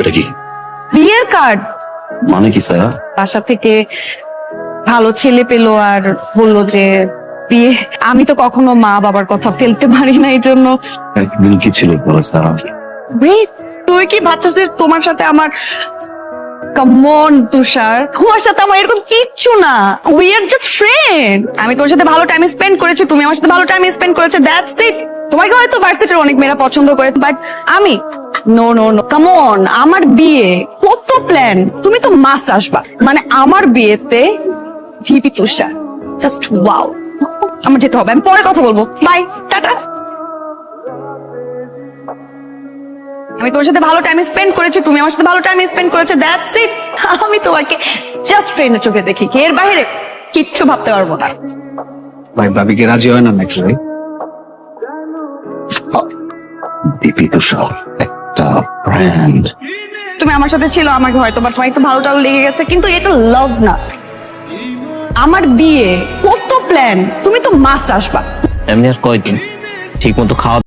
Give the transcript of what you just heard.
এটা কি? বিয়ের কার্ড। মানে কি স্যার? বাসা থেকে ভালো ছেলে পেলো আর বললো যে বিয়ে। আমি তো কখনো মা বাবার কথা ফেলতে পারি না, এই জন্য। একদিন কি ছিল বলো স্যার? Wait, তুই কি ভাবছিস তোমার সাথে আমার? কাম অন তুষার, তোমার সাথে আমার এরকম কিচ্ছু না। We are just friend. আমি তোর সাথে ভালো টাইম স্পেন্ড করেছি, তুমি আমার সাথে ভালো টাইম স্পেন্ড করেছো, দ্যাটস ইট। তোমাকে হয়তো ভার্সিটির অনেক মেয়েরা পছন্দ করে, বাট আমি no no no. Come on, আমার বিয়ে কত প্ল্যান, তুমি তো মাস্ট আসবা। মানে আমার বিয়েতে ভিপি তুষার, জাস্ট ওয়াও। আমার যেতে হবে, আমি পরে কথা বলবো, বাই, টাটা। আমি তোর সাথে ভালো টাইম স্পেন্ড করেছি, তুমি আমার সাথে ভালো টাইম স্পেন্ড করেছো, দ্যাটস ইট। আমি তোমাকে জাস্ট ফ্রেন্ডের চোখে দেখি, এর বাইরে কিচ্ছু ভাবতে পারবো না। ভাই ভাবি কি রাজি হয় না নাকি ভাই? দিপি তুষার একটা ব্র্যান্ড। তুমি আমার সাথে ছিল, আমাকে হয়তো বা তোমার একটু ভালো টালো লেগে গেছে, কিন্তু এটা লাভ না। আমার বিয়ে কত প্ল্যান, তুমি তো মাস্ট আসবা। এমনি আর কয়দিন ঠিক মতো খাওয়া